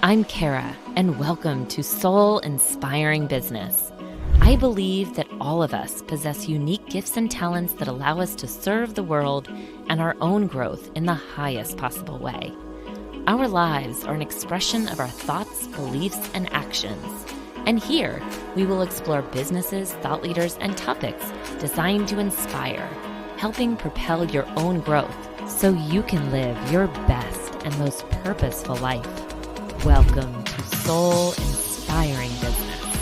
I'm Kara, and welcome to Soul Inspiring Business. I believe that all of us possess unique gifts and talents that allow us to serve the world and our own growth in the highest possible way. Our lives are an expression of our thoughts, beliefs, and actions. And here, we will explore businesses, thought leaders, and topics designed to inspire, helping propel your own growth so you can live your best and most purposeful life. Welcome to Soul Inspiring Business.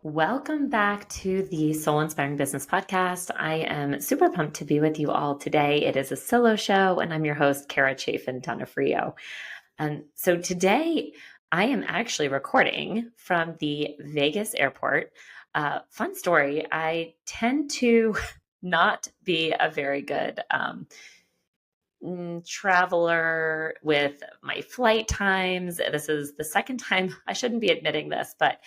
Welcome back to the Soul Inspiring Business podcast. I am super pumped to be with you all today. It is a solo show, and I'm your host, Kara Chaffin Donofrio. And so today, I am actually recording from the Vegas airport. Fun story, I tend to not be a very good traveler with my flight times. This is the second time, I shouldn't be admitting this, but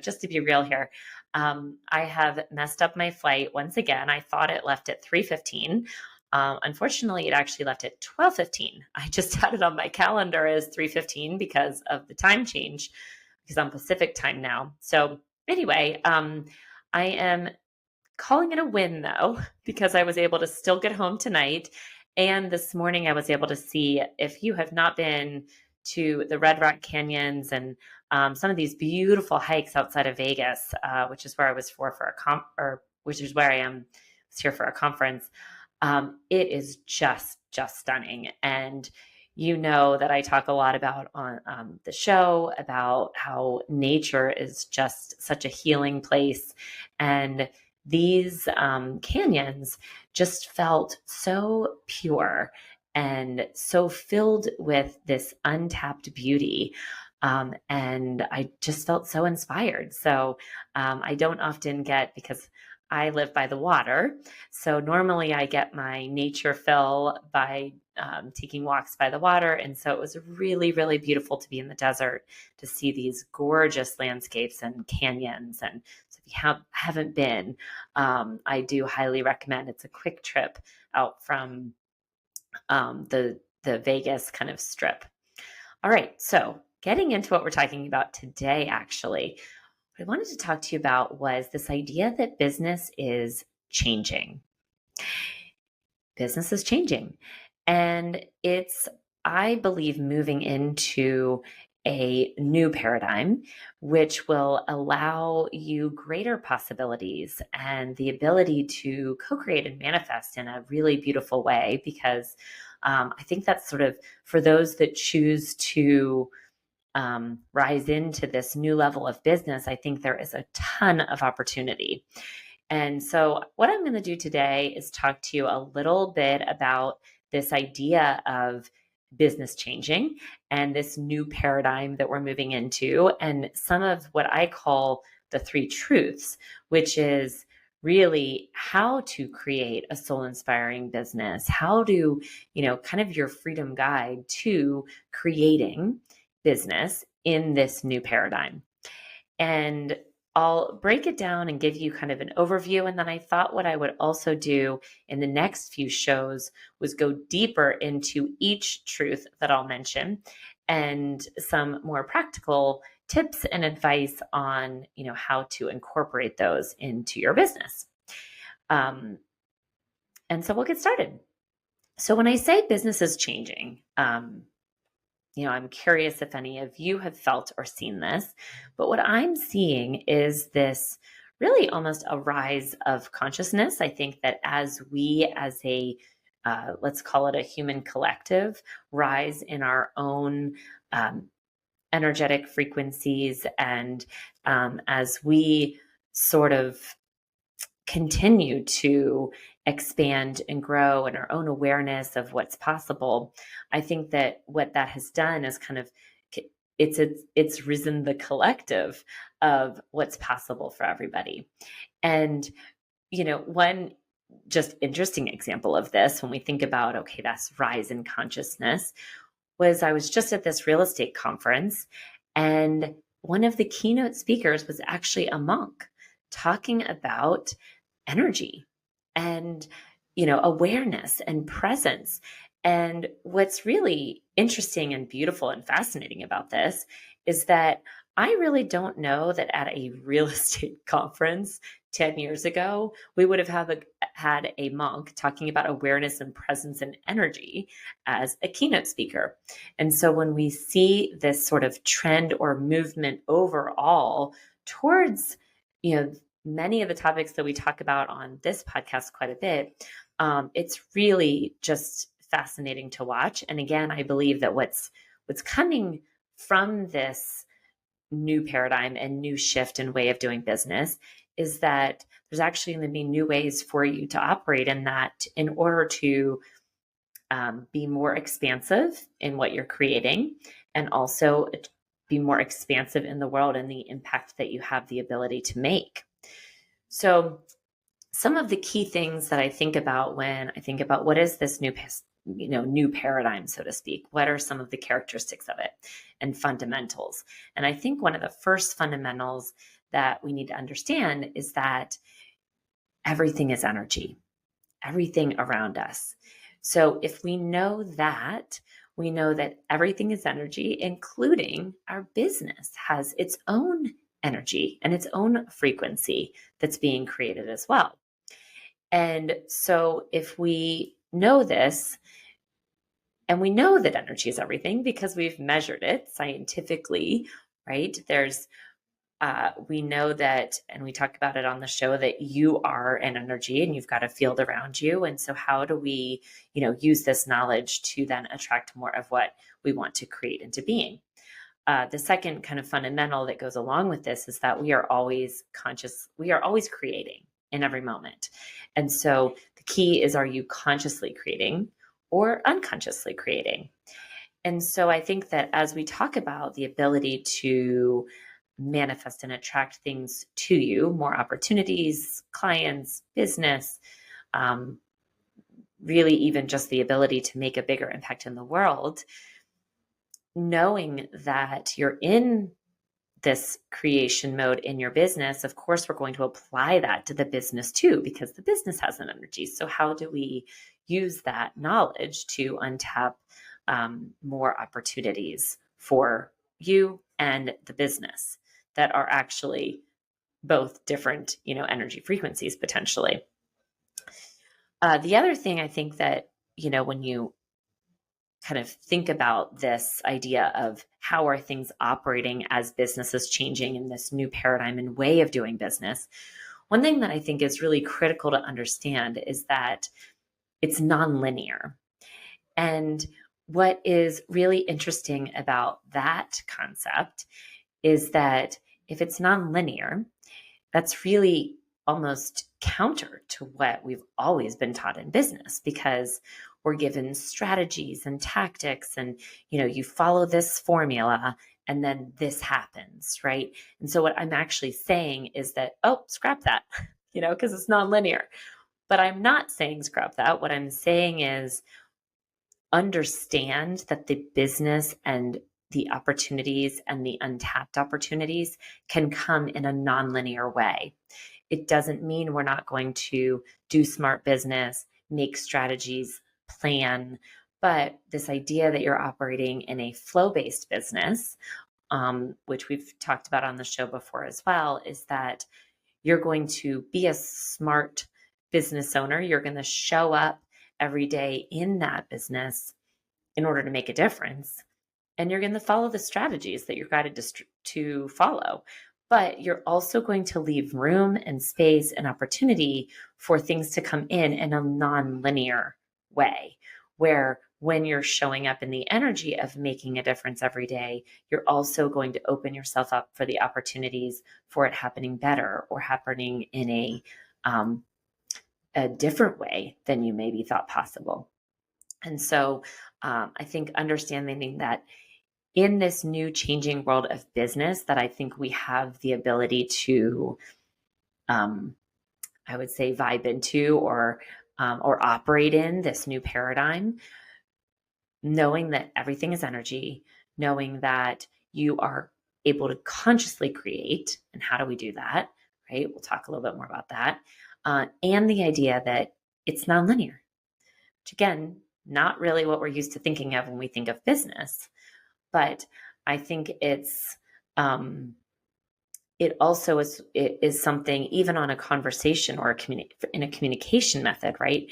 just to be real here, I have messed up my flight once again. I thought it left at 3:15. Unfortunately, it actually left at 12:15. I just had it on my calendar as 3:15 because of the time change, because I'm Pacific time now. So anyway, I am calling it a win though, because I was able to still get home tonight. And this morning I was able to see, if you have not been to the Red Rock Canyons and some of these beautiful hikes outside of Vegas, which is where I was which is where I am here for a conference. It is just stunning. And you know that I talk a lot about on the show about how nature is just such a healing place. And these canyons just felt so pure and so filled with this untapped beauty. And I just felt so inspired. So I don't often get, because I live by the water. So normally I get my nature fill by taking walks by the water. And so it was really, really beautiful to be in the desert to see these gorgeous landscapes and canyons. And so if you haven't been, I do highly recommend. It's a quick trip out from the Vegas kind of strip. All right. So getting into what we're talking about today, actually, what I wanted to talk to you about was this idea that business is changing. Business is changing. And it's, I believe, moving into a new paradigm, which will allow you greater possibilities and the ability to co-create and manifest in a really beautiful way. Because I think that's sort of for those that choose to rise into this new level of business, I think there is a ton of opportunity. And so what I'm going to do today is talk to you a little bit about this idea of business changing and this new paradigm that we're moving into, and some of what I call the three truths, which is really how to create a soul inspiring business, how to, kind of your freedom guide to creating business in this new paradigm. And I'll break it down and give you kind of an overview. And then I thought what I would also do in the next few shows was go deeper into each truth that I'll mention and some more practical tips and advice on, how to incorporate those into your business. And so we'll get started. So when I say business is changing, I'm curious if any of you have felt or seen this, but what I'm seeing is this really almost a rise of consciousness. I think that as we, as a, let's call it a human collective, rise in our own energetic frequencies, and as we sort of continue to expand and grow in our own awareness of what's possible, I think that what that has done is kind of it's risen the collective of what's possible for everybody. And one just interesting example of this, when we think about, okay, that's rise in consciousness, was I was just at this real estate conference, and one of the keynote speakers was actually a monk talking about energy and awareness and presence. And what's really interesting and beautiful and fascinating about this is that I really don't know that at a real estate conference 10 years ago, we would had a monk talking about awareness and presence and energy as a keynote speaker. And so when we see this sort of trend or movement overall towards, many of the topics that we talk about on this podcast quite a bit, it's really just fascinating to watch. And again, I believe that what's coming from this new paradigm and new shift in way of doing business is that there's actually going to be new ways for you to operate in that in order to be more expansive in what you're creating, and also be more expansive in the world and the impact that you have the ability to make. So some of the key things that I think about when I think about what is this new paradigm, so to speak, what are some of the characteristics of it and fundamentals? And I think one of the first fundamentals that we need to understand is that everything is energy, everything around us. So if we know that, we know that everything is energy, including our business has its own energy and its own frequency that's being created as well. And so if we know this, and we know that energy is everything because we've measured it scientifically, right? We know that, and we talk about it on the show, that you are an energy and you've got a field around you. And so how do we, use this knowledge to then attract more of what we want to create into being? The second kind of fundamental that goes along with this is that we are always conscious. We are always creating in every moment. And so the key is, are you consciously creating or unconsciously creating? And so I think that as we talk about the ability to manifest and attract things to you, more opportunities, clients, business, really even just the ability to make a bigger impact in the world, knowing that you're in this creation mode in your business, of course, we're going to apply that to the business too, because the business has an energy. So how do we use that knowledge to untap more opportunities for you and the business that are actually both different, energy frequencies potentially? The other thing I think that, when you kind of think about this idea of how are things operating as business is changing in this new paradigm and way of doing business, one thing that I think is really critical to understand is that it's nonlinear. And what is really interesting about that concept is that if it's nonlinear, that's really almost counter to what we've always been taught in business, because we're given strategies and tactics and, you follow this formula and then this happens, right? And so what I'm actually saying is that, oh, scrap that, because it's nonlinear. But I'm not saying scrap that. What I'm saying is understand that the business and the opportunities and the untapped opportunities can come in a nonlinear way. It doesn't mean we're not going to do smart business, make strategies, plan, but this idea that you're operating in a flow-based business, which we've talked about on the show before as well, is that you're going to be a smart business owner. You're going to show up every day in that business in order to make a difference. And you're going to follow the strategies that you're guided to follow. But you're also going to leave room and space and opportunity for things to come in a non-linear way, where when you're showing up in the energy of making a difference every day, you're also going to open yourself up for the opportunities for it happening better or happening in a different way than you maybe thought possible. And so I think understanding that in this new changing world of business, that I think we have the ability to, I would say, vibe into or operate in this new paradigm, knowing that everything is energy, knowing that you are able to consciously create. And how do we do that? Right? We'll talk a little bit more about that. And the idea that it's nonlinear, which again, not really what we're used to thinking of when we think of business. But I think it also is something, even on a conversation or in a communication method, right?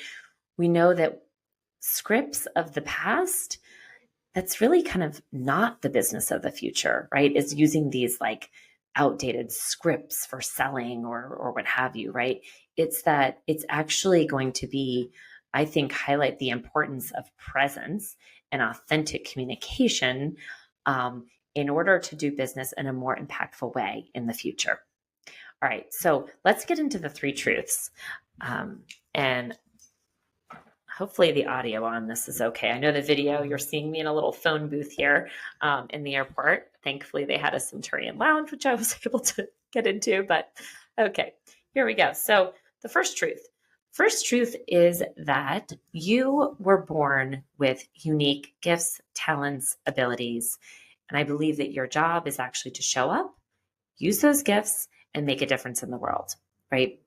We know that scripts of the past, that's really kind of not the business of the future, right? Is using these like outdated scripts for selling or what have you, right? It's that it's actually going to be, I think, highlight the importance of presence and authentic communication in order to do business in a more impactful way in the future. All right, so let's get into the three truths. And hopefully the audio on this is okay. I know the video, you're seeing me in a little phone booth here in the airport. Thankfully, they had a Centurion lounge, which I was able to get into, but okay, here we go. So the first truth is that you were born with unique gifts, talents, abilities. And I believe that your job is actually to show up, use those gifts, and make a difference in the world, right?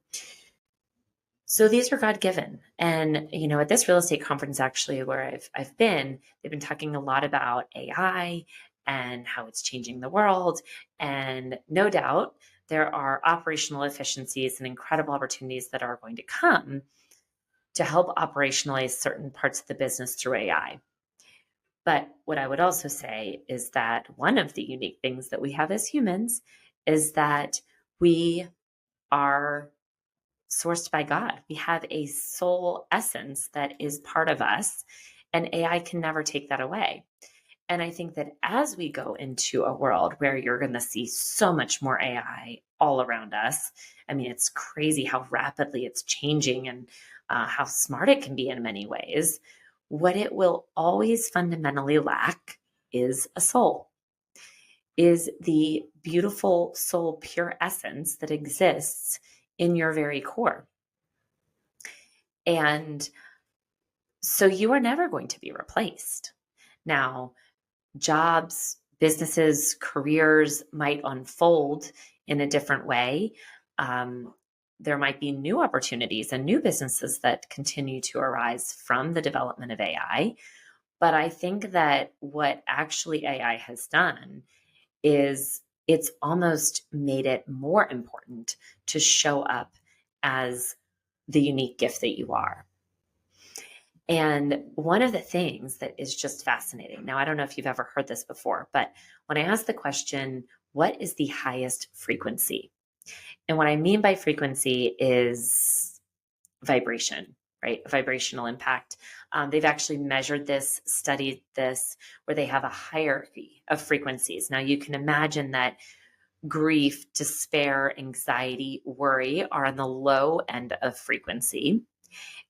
So these are God-given. And, at this real estate conference, actually, where I've been, they've been talking a lot about AI and how it's changing the world. And no doubt there are operational efficiencies and incredible opportunities that are going to come to help operationalize certain parts of the business through AI. But what I would also say is that one of the unique things that we have as humans is that we are sourced by God. We have a soul essence that is part of us, and AI can never take that away. And I think that as we go into a world where you're going to see so much more AI all around us, I mean, it's crazy how rapidly it's changing and how smart it can be in many ways. What it will always fundamentally lack is a soul, is the beautiful soul, pure essence that exists in your very core. And so you are never going to be replaced. Now, jobs, businesses, careers might unfold in a different way. There might be new opportunities and new businesses that continue to arise from the development of AI. But I think that what actually AI has done is it's almost made it more important to show up as the unique gift that you are. And one of the things that is just fascinating, now I don't know if you've ever heard this before, but when I ask the question, what is the highest frequency? And what I mean by frequency is vibration, right? Vibrational impact. They've actually measured this, studied this, where they have a hierarchy of frequencies. Now you can imagine that grief, despair, anxiety, worry are on the low end of frequency.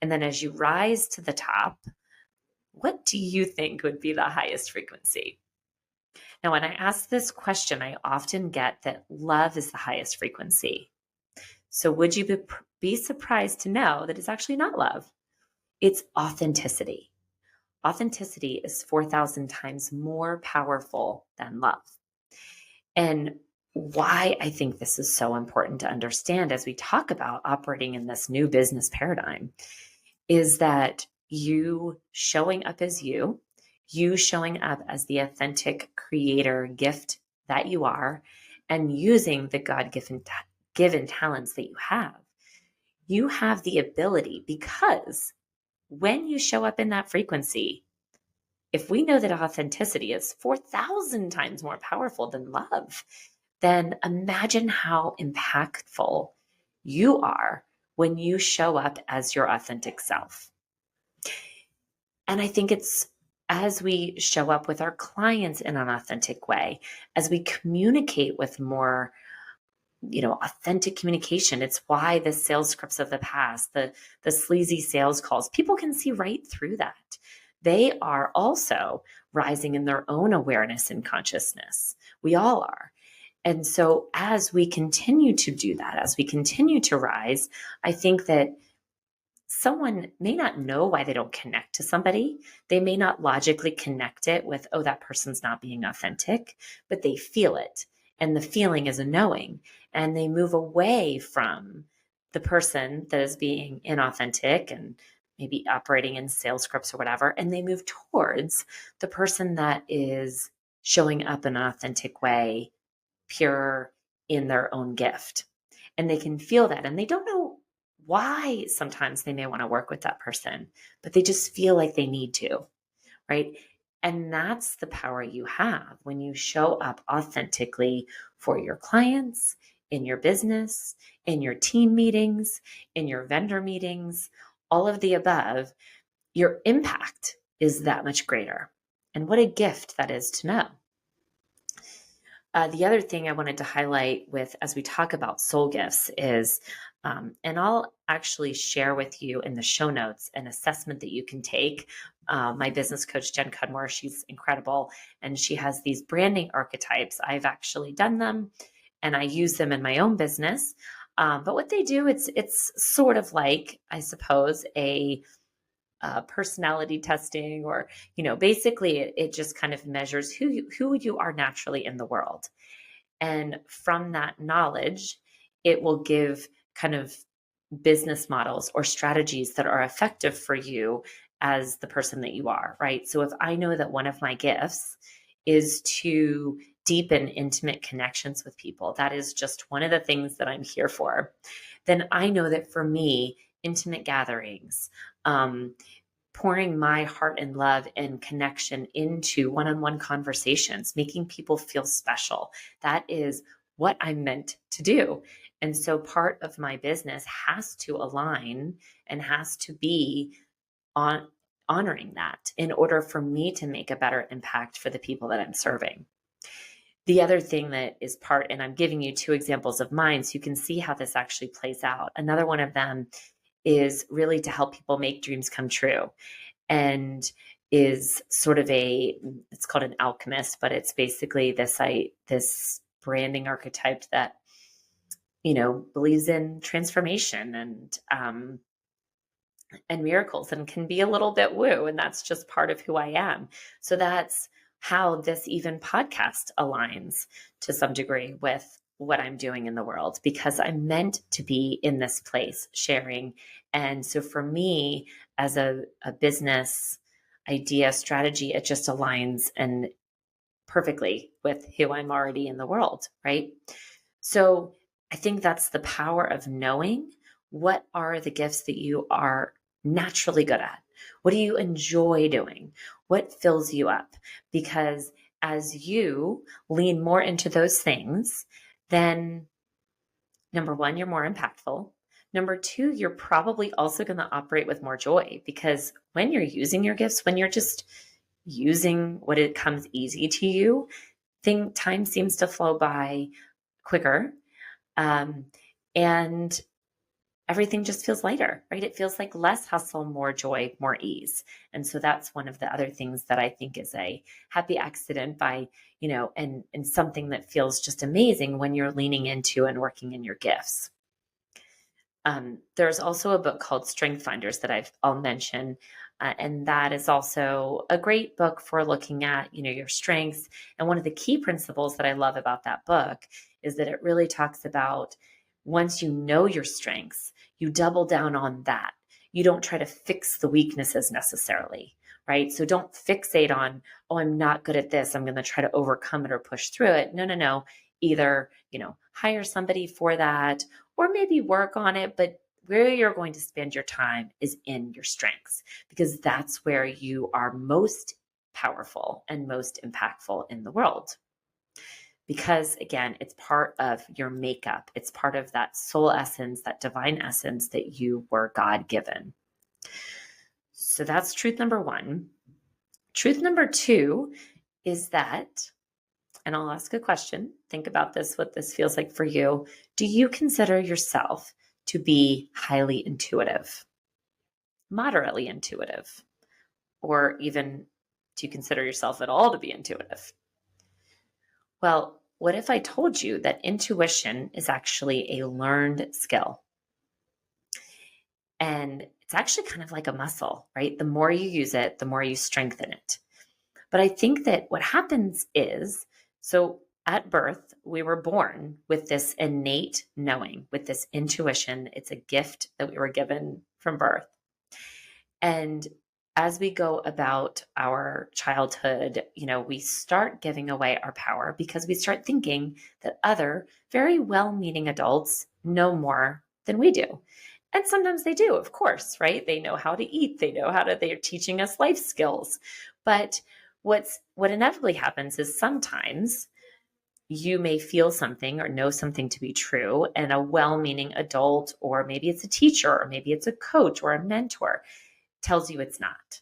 And then as you rise to the top, what do you think would be the highest frequency? Now, when I ask this question, I often get that love is the highest frequency. So would you be surprised to know that it's actually not love? It's authenticity. Authenticity is 4,000 times more powerful than love. And why I think this is so important to understand as we talk about operating in this new business paradigm is that you showing up as you showing up as the authentic creator gift that you are, and using the God-given talents that you have the ability, because when you show up in that frequency, if we know that authenticity is 4,000 times more powerful than love, then imagine how impactful you are when you show up as your authentic self. And I think it's as we show up with our clients in an authentic way, as we communicate with more, authentic communication. It's why the sales scripts of the past, the sleazy sales calls, people can see right through that. They are also rising in their own awareness and consciousness. We all are. And so as we continue to do that, as we continue to rise, I think that someone may not know why they don't connect to somebody. They may not logically connect it with, oh, that person's not being authentic, but they feel it. And the feeling is a knowing. And they move away from the person that is being inauthentic and maybe operating in sales scripts or whatever, and they move towards the person that is showing up in an authentic way, pure in their own gift. And they can feel that. And they don't know why sometimes they may want to work with that person, but they just feel like they need to, right? And that's the power you have when you show up authentically for your clients, in your business, in your team meetings, in your vendor meetings, all of the above. Your impact is that much greater. And what a gift that is to know. The other thing I wanted to highlight with as we talk about soul gifts is, and I'll actually share with you in the show notes an assessment that you can take. My business coach, Jen Cudmore, she's incredible, and she has these branding archetypes. I've actually done them, and I use them in my own business. But what they do, it's sort of like, I suppose, a personality testing, or basically it just kind of measures who you are naturally in the world, and from that knowledge it will give kind of business models or strategies that are effective for you as the person that you are, right? So if I know that one of my gifts is to deepen intimate connections with people, that is just one of the things that I'm here for, then I know that for me, intimate gatherings, pouring my heart and love and connection into one-on-one conversations, making people feel special. That is what I'm meant to do. And so part of my business has to align and has to be on honoring that in order for me to make a better impact for the people that I'm serving. The other thing that is part, and I'm giving you two examples of mine so you can see how this actually plays out. Another one of them is really to help people make dreams come true, and is sort of it's called an alchemist, but it's basically this branding archetype that, believes in transformation and miracles, and can be a little bit woo. And that's just part of who I am. So that's how this even podcast aligns to some degree with what I'm doing in the world, because I'm meant to be in this place sharing. And so for me, as a business idea strategy, it just aligns and perfectly with who I'm already in the world, right? So I think that's the power of knowing what are the gifts that you are naturally good at. What do you enjoy doing? What fills you up? Because as you lean more into those things, then number one, you're more impactful. Number two, you're probably also going to operate with more joy, because when you're using your gifts, when you're just using what it comes easy to you, time seems to flow by quicker. And everything just feels lighter, right? It feels like less hustle, more joy, more ease. And so that's one of the other things that I think is a happy accident and something that feels just amazing when you're leaning into and working in your gifts. There's also a book called Strength Finders that I'll mention. And that is also a great book for looking at, your strengths. And one of the key principles that I love about that book is that it really talks about, once you know your strengths, you double down on that. You don't try to fix the weaknesses necessarily, right? So don't fixate on, oh, I'm not good at this, I'm going to try to overcome it or push through it. No. Either, hire somebody for that, or maybe work on it, but where you're going to spend your time is in your strengths, because that's where you are most powerful and most impactful in the world. Because again, it's part of your makeup. It's part of that soul essence, that divine essence that you were God given. So that's truth number one. Truth number two is that, and I'll ask a question, think about this, what this feels like for you. Do you consider yourself to be highly intuitive, moderately intuitive, or even do you consider yourself at all to be intuitive? Well, what if I told you that intuition is actually a learned skill? And it's actually kind of like a muscle, right? The more you use it, the more you strengthen it. But I think that what happens is, so at birth, we were born with this innate knowing, with this intuition. It's a gift that we were given from birth. And as we go about our childhood, we start giving away our power because we start thinking that other very well-meaning adults know more than we do. And sometimes they do, of course, right? They know how to eat, they're teaching us life skills. But what inevitably happens is sometimes you may feel something or know something to be true, and a well-meaning adult, or maybe it's a teacher, or maybe it's a coach or a mentor, tells you it's not.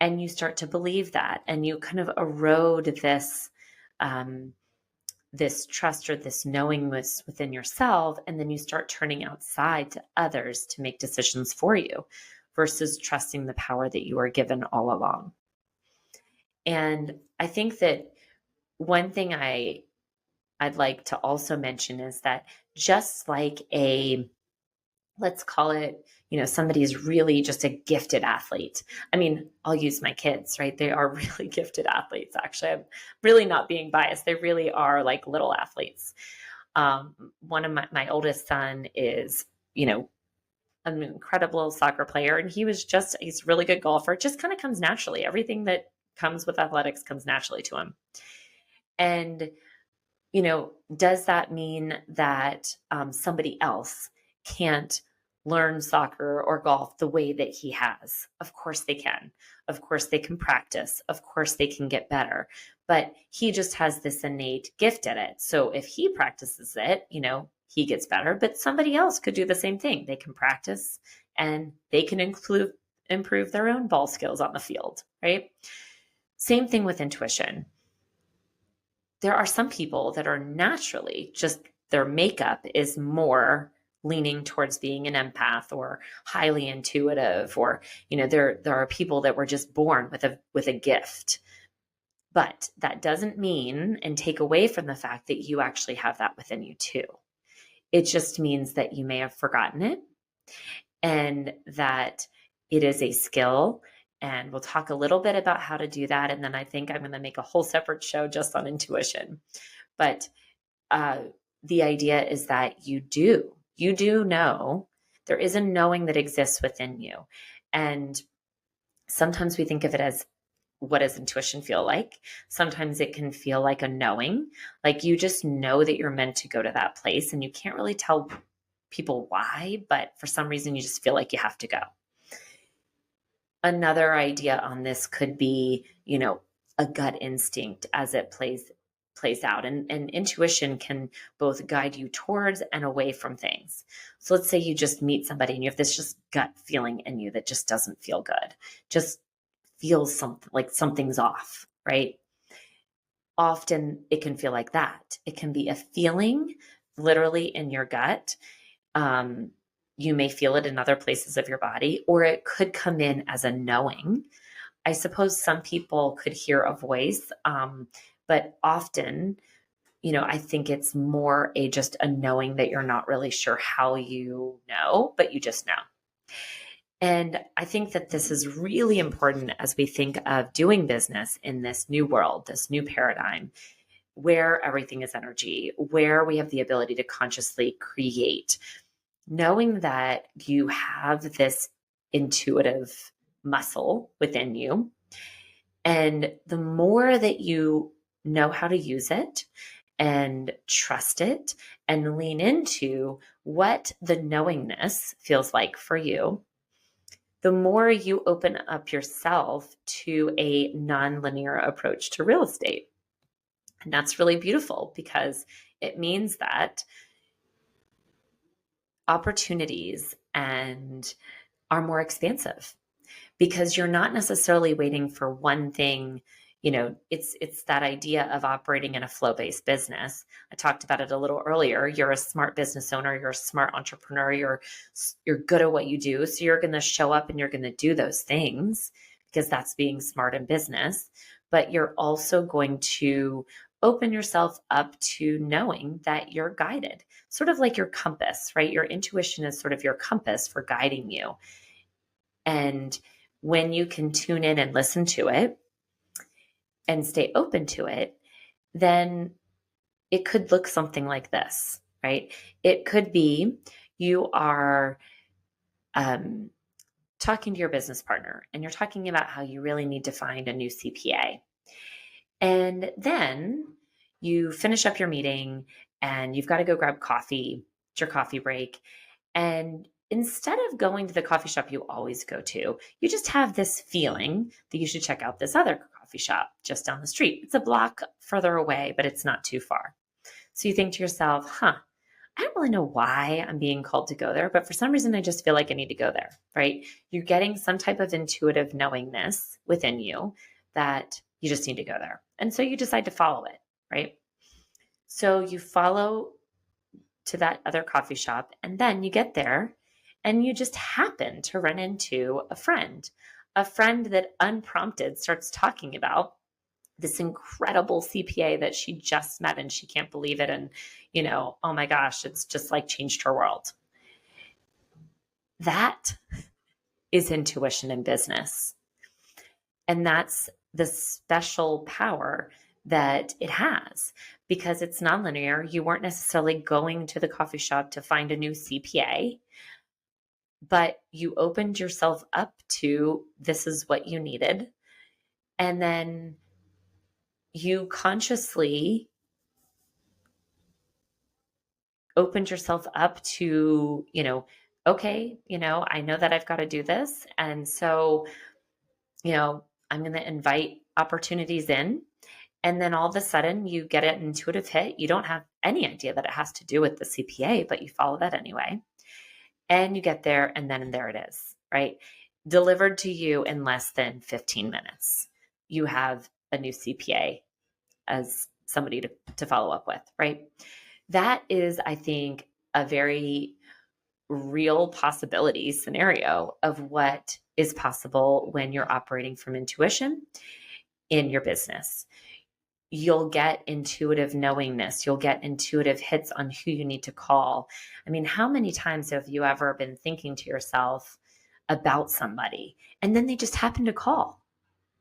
And you start to believe that, and you kind of erode um, this trust or this knowingness within yourself. And then you start turning outside to others to make decisions for you versus trusting the power that you are given all along. And I think that one thing I'd like to also mention is that just like let's call it, somebody is really just a gifted athlete. I mean, I'll use my kids, right? They are really gifted athletes. Actually, I'm really not being biased. They really are like little athletes. One of my oldest son is, an incredible soccer player, and he's a really good golfer. It just kind of comes naturally. Everything that comes with athletics comes naturally to him. And does that mean that somebody else can't learn soccer or golf the way that he has? Of course they can. Of course they can practice. Of course they can get better. But he just has this innate gift at it. So if he practices it, he gets better. But somebody else could do the same thing. They can practice and they can improve their own ball skills on the field, right? Same thing with intuition. There are some people that are naturally just their makeup is more leaning towards being an empath or highly intuitive, or there are people that were just born with a gift. But that doesn't mean and take away from the fact that you actually have that within you too. It just means that you may have forgotten it, and that it is a skill. And we'll talk a little bit about how to do that. And then I think I'm going to make a whole separate show just on intuition. But the idea is that you do know. There is a knowing that exists within you. And sometimes we think of it as, what does intuition feel like? Sometimes it can feel like a knowing, like you just know that you're meant to go to that place, and you can't really tell people why, but for some reason you just feel like you have to go. Another idea on this could be, a gut instinct as it plays out. And intuition can both guide you towards and away from things. So let's say you just meet somebody and you have this just gut feeling in you that just doesn't feel good, just feels something like something's off, right? Often it can feel like that. It can be a feeling literally in your gut. You may feel it in other places of your body, or it could come in as a knowing. I suppose some people could hear a voice, but often, I think it's more just a knowing that you're not really sure how you know, but you just know. And I think that this is really important as we think of doing business in this new world, this new paradigm, where everything is energy, where we have the ability to consciously create. Knowing that you have this intuitive muscle within you, and the more that you know how to use it and trust it and lean into what the knowingness feels like for you, the more you open up yourself to a nonlinear approach to real estate. And that's really beautiful, because it means that opportunities and are more expansive, because you're not necessarily waiting for one thing. It's that idea of operating in a flow-based business. I talked about it a little earlier. You're a smart business owner, you're a smart entrepreneur, you're good at what you do. So you're going to show up and you're going to do those things, because that's being smart in business. But you're also going to open yourself up to knowing that you're guided, sort of like your compass, right? Your intuition is sort of your compass for guiding you. And when you can tune in and listen to it and stay open to it, then it could look something like this, right? It could be you are talking to your business partner and you're talking about how you really need to find a new CPA. And then you finish up your meeting and you've got to go grab coffee. It's your coffee break. And instead of going to the coffee shop you always go to, you just have this feeling that you should check out this other coffee shop just down the street. It's a block further away, but it's not too far. So you think to yourself, I don't really know why I'm being called to go there, but for some reason, I just feel like I need to go there, right? You're getting some type of intuitive knowingness within you that you just need to go there. And so you decide to follow it, right? So you follow to that other coffee shop, and then you get there and you just happen to run into a friend that unprompted starts talking about this incredible CPA that she just met and she can't believe it. And, oh my gosh, it's just like changed her world. That is intuition in business. And that's the special power that it has because it's nonlinear. You weren't necessarily going to the coffee shop to find a new CPA, but you opened yourself up to this is what you needed. And then you consciously opened yourself up to, okay, I know that I've got to do this. And so, I'm going to invite opportunities in. And then all of a sudden you get an intuitive hit. You don't have any idea that it has to do with the CPA, but you follow that anyway. And you get there and then there it is, right? Delivered to you in less than 15 minutes. You have a new CPA as somebody to follow up with, right? That is, I think, a very real possibility scenario of what is possible when you're operating from intuition in your business. You'll get intuitive knowingness. You'll get intuitive hits on who you need to call. I mean, how many times have you ever been thinking to yourself about somebody and then they just happen to call?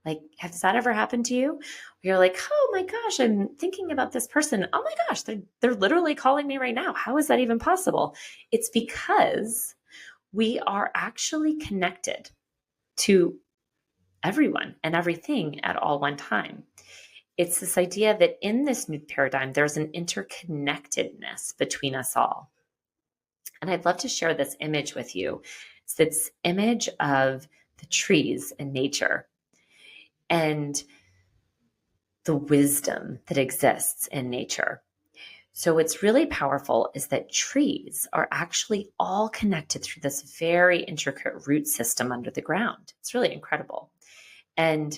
Like, has that ever happened to you? You're like, oh my gosh, I'm thinking about this person. Oh my gosh, they're literally calling me right now. How is that even possible? It's because we are actually connected to everyone and everything at all one time. It's this idea that in this new paradigm, there's an interconnectedness between us all. And I'd love to share this image with you. It's this image of the trees in nature and the wisdom that exists in nature. So what's really powerful is that trees are actually all connected through this very intricate root system under the ground. It's really incredible. And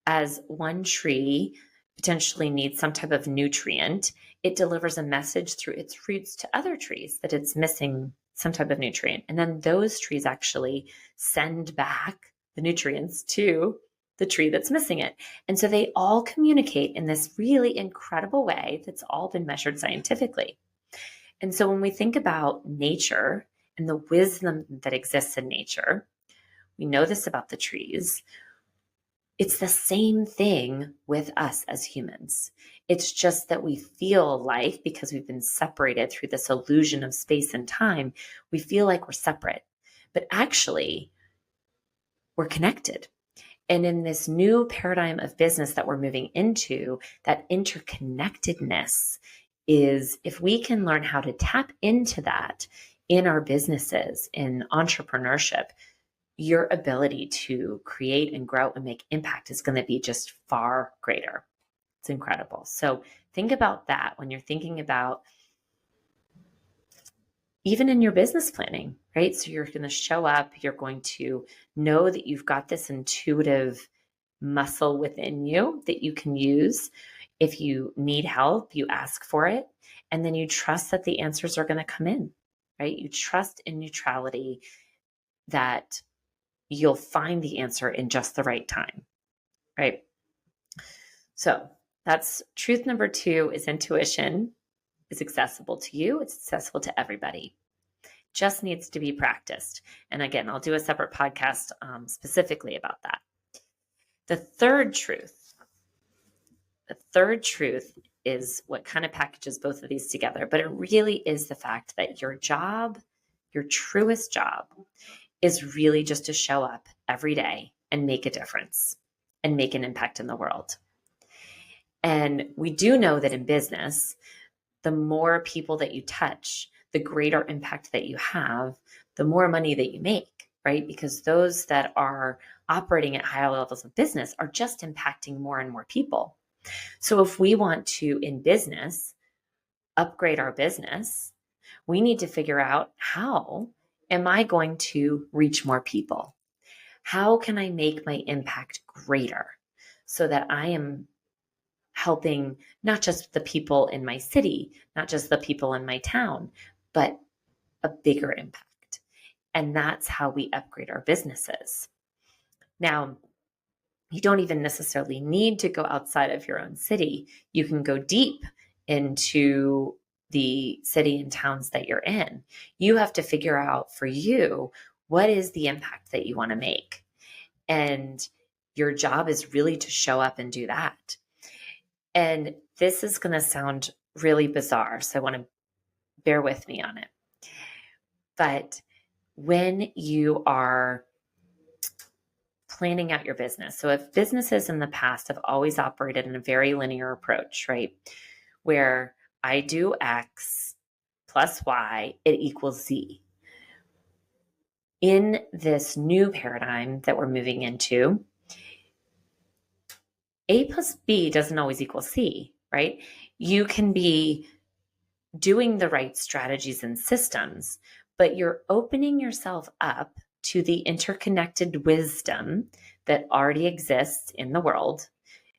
as one tree potentially needs some type of nutrient, it delivers a message through its roots to other trees that it's missing some type of nutrient. And then those trees actually send back the nutrients to the tree that's missing it. And so they all communicate in this really incredible way that's all been measured scientifically. And so when we think about nature and the wisdom that exists in nature, we know this about the trees. It's the same thing with us as humans. It's just that we feel like, because we've been separated through this illusion of space and time, we feel like we're separate. But actually, we're connected. And in this new paradigm of business that we're moving into, that interconnectedness is, if we can learn how to tap into that in our businesses, in entrepreneurship, your ability to create and grow and make impact is going to be just far greater. It's incredible. So think about that when you're thinking about even in your business planning, right? So you're going to show up, you're going to know that you've got this intuitive muscle within you that you can use. If you need help, you ask for it. And then you trust that the answers are going to come in, right? You trust in neutrality that you'll find the answer in just the right time, right? So that's truth number 2 is intuition is accessible to you. It's accessible to everybody. Just needs to be practiced. And again, I'll do a separate podcast specifically about that. The third truth is what kind of packages both of these together, but it really is the fact that your job, your truest job, is really just to show up every day and make a difference and make an impact in the world. And we do know that in business, the more people that you touch, the greater impact that you have, the more money that you make, right? Because those that are operating at higher levels of business are just impacting more and more people. So if we want to, in business, upgrade our business, we need to figure out, how am I going to reach more people? How can I make my impact greater so that I am helping not just the people in my city, not just the people in my town, but a bigger impact? And that's how we upgrade our businesses. Now, you don't even necessarily need to go outside of your own city. You can go deep into the city and towns that you're in. You have to figure out for you, what is the impact that you want to make? And your job is really to show up and do that. And this is going to sound really bizarre, so I want to bear with me on it. But when you are planning out your business, so if businesses in the past have always operated in a very linear approach, right, where I do X plus Y, it equals Z. In this new paradigm that we're moving into, A plus B doesn't always equal C, right? You can be doing the right strategies and systems, but you're opening yourself up to the interconnected wisdom that already exists in the world,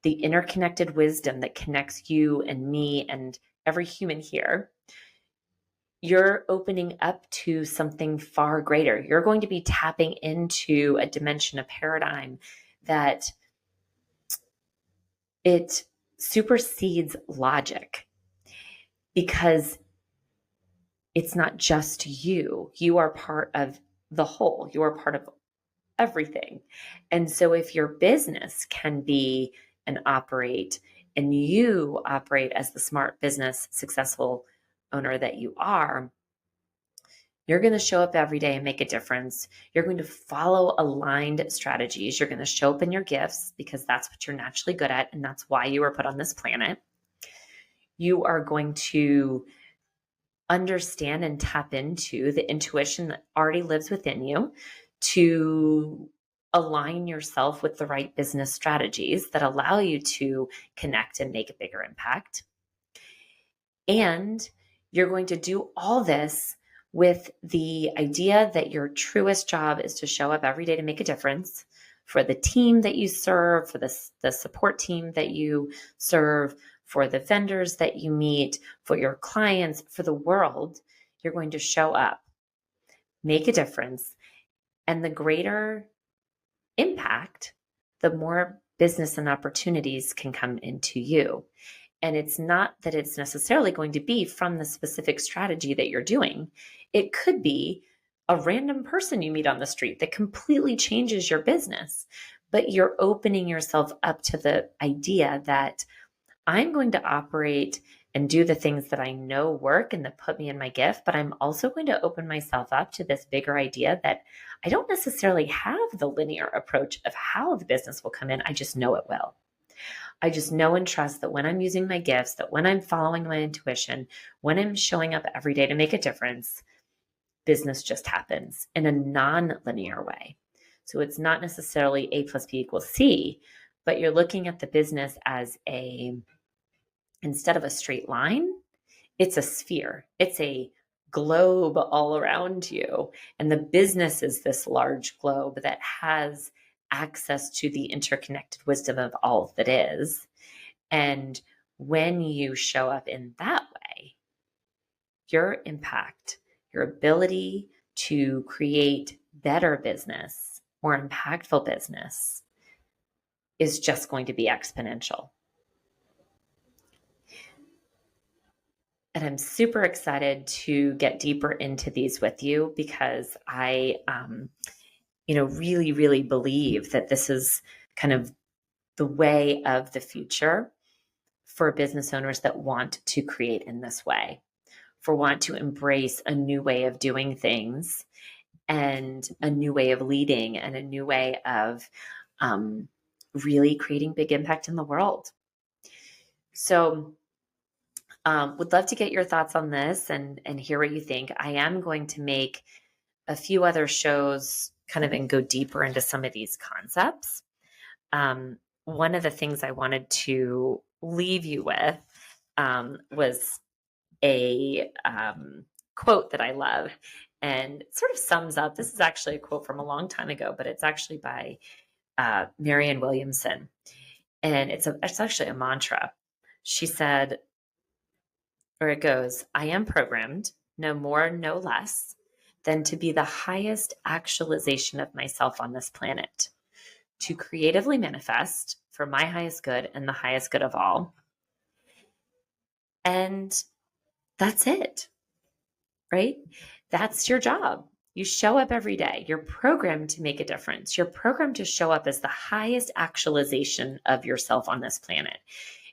the interconnected wisdom that connects you and me and every human here. You're opening up to something far greater. You're going to be tapping into a dimension, a paradigm that it supersedes logic, because it's not just you. You are part of the whole. You are part of everything. And so if your business can be and operate, and you operate as the smart business, successful owner that you are, you're going to show up every day and make a difference. You're going to follow aligned strategies. You're going to show up in your gifts, because that's what you're naturally good at. And that's why you were put on this planet. You are going to understand and tap into the intuition that already lives within you to align yourself with the right business strategies that allow you to connect and make a bigger impact. And you're going to do all this with the idea that your truest job is to show up every day to make a difference for the team that you serve, for the support team that you serve, for the vendors that you meet, for your clients, for the world. You're going to show up, make a difference, and the greater impact, the more business and opportunities can come into you. And it's not that it's necessarily going to be from the specific strategy that you're doing. It could be a random person you meet on the street that completely changes your business, but you're opening yourself up to the idea that I'm going to operate and do the things that I know work and that put me in my gift, but I'm also going to open myself up to this bigger idea that I don't necessarily have the linear approach of how the business will come in. I just know it will. I just know and trust that when I'm using my gifts, that when I'm following my intuition, when I'm showing up every day to make a difference, business just happens in a non-linear way. So it's not necessarily A plus B equals C, but you're looking at the business as instead of a straight line, it's a sphere. It's a globe all around you. And the business is this large globe that has access to the interconnected wisdom of all that is. And when you show up in that way, your impact, your ability to create better business, more impactful business, is just going to be exponential. And I'm super excited to get deeper into these with you, because I, really, really believe that this is kind of the way of the future for business owners that want to create in this way, for want to embrace a new way of doing things, and a new way of leading and a new way of really creating big impact in the world. So would love to get your thoughts on this and hear what you think. I am going to make a few other shows kind of and go deeper into some of these concepts. One of the things I wanted to leave you with was a quote that I love, and it sort of sums up. This is actually a quote from a long time ago, but it's actually by Marianne Williamson, and it's actually a mantra. She said, or it goes, "I am programmed, no more, no less, than to be the highest actualization of myself on this planet, to creatively manifest for my highest good and the highest good of all." And that's it, right? That's your job. You show up every day. You're programmed to make a difference. You're programmed to show up as the highest actualization of yourself on this planet.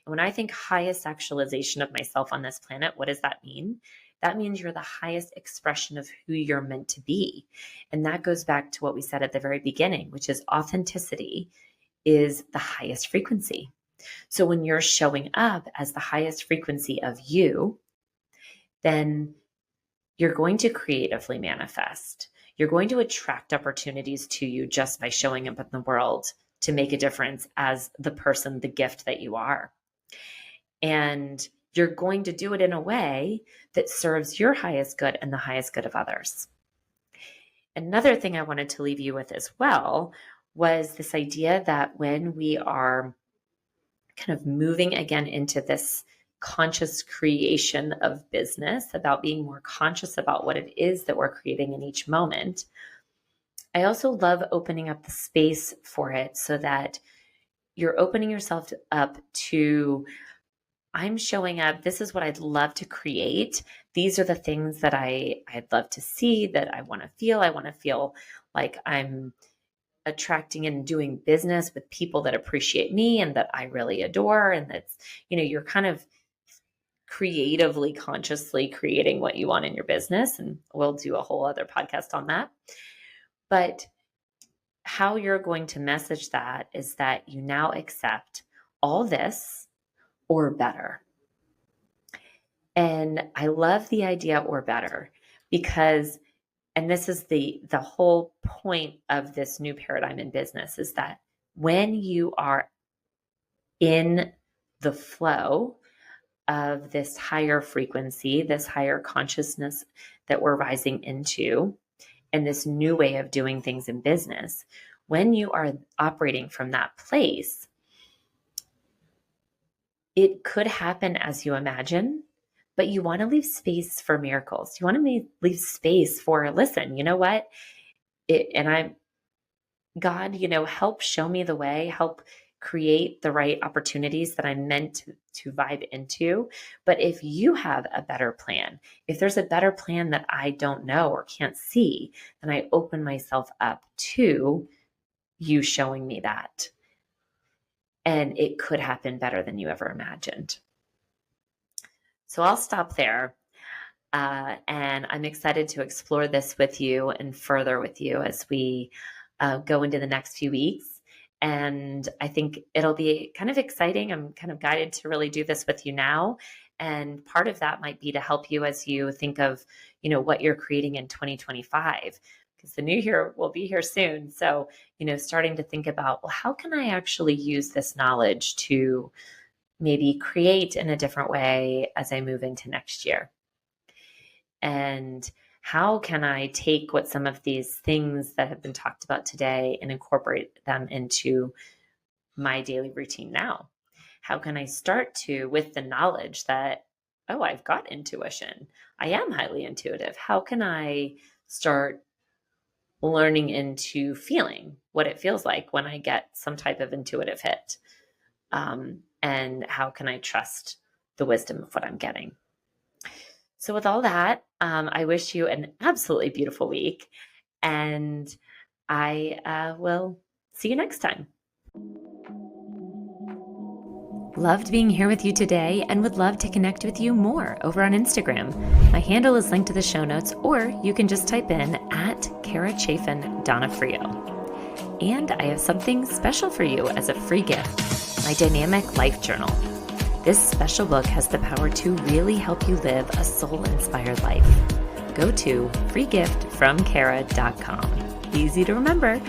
And when I think highest actualization of myself on this planet, what does that mean? That means you're the highest expression of who you're meant to be. And that goes back to what we said at the very beginning, which is authenticity is the highest frequency. So when you're showing up as the highest frequency of you, then you're going to creatively manifest. You're going to attract opportunities to you just by showing up in the world to make a difference as the person, the gift that you are. And you're going to do it in a way that serves your highest good and the highest good of others. Another thing I wanted to leave you with as well was this idea that when we are kind of moving again into this conscious creation of business, about being more conscious about what it is that we're creating in each moment, I also love opening up the space for it so that you're opening yourself up to, I'm showing up. This is what I'd love to create. These are the things that I'd love to see, that I want to feel. I want to feel like I'm attracting and doing business with people that appreciate me and that I really adore. And that's, you're kind of creatively, consciously creating what you want in your business. And we'll do a whole other podcast on that. But how you're going to message that is that you now accept all this or better. And I love the idea or better because, and this is the whole point of this new paradigm in business, is that when you are in the flow of this higher frequency, this higher consciousness that we're rising into, and this new way of doing things in business, when you are operating from that place, it could happen as you imagine, but you want to leave space for miracles. You want to leave space for, listen, you know what? God, help show me the way, help create the right opportunities that I'm meant to vibe into. But if you have a better plan, if there's a better plan that I don't know or can't see, then I open myself up to you showing me that. And it could happen better than you ever imagined. So I'll stop there. And I'm excited to explore this with you and further with you as we go into the next few weeks. And I think it'll be kind of exciting. I'm kind of guided to really do this with you now. And part of that might be to help you as you think of, what you're creating in 2025, because the new year will be here soon. So, starting to think about, well, how can I actually use this knowledge to maybe create in a different way as I move into next year? And how can I take what some of these things that have been talked about today and incorporate them into my daily routine now? How can I start to, with the knowledge that, oh, I've got intuition, I am highly intuitive. How can I start learning into feeling what it feels like when I get some type of intuitive hit? And how can I trust the wisdom of what I'm getting? So with all that, I wish you an absolutely beautiful week, and I will see you next time. Loved being here with you today and would love to connect with you more over on Instagram. My handle is linked to the show notes, or you can just type in Kara Chaffin Donofrio. And I have something special for you as a free gift, my Dynamic Life Journal. This special book has the power to really help you live a soul-inspired life. Go to freegiftfromkara.com. Easy to remember,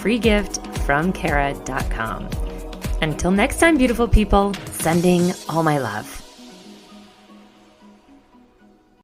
freegiftfromkara.com. Until next time, beautiful people, sending all my love.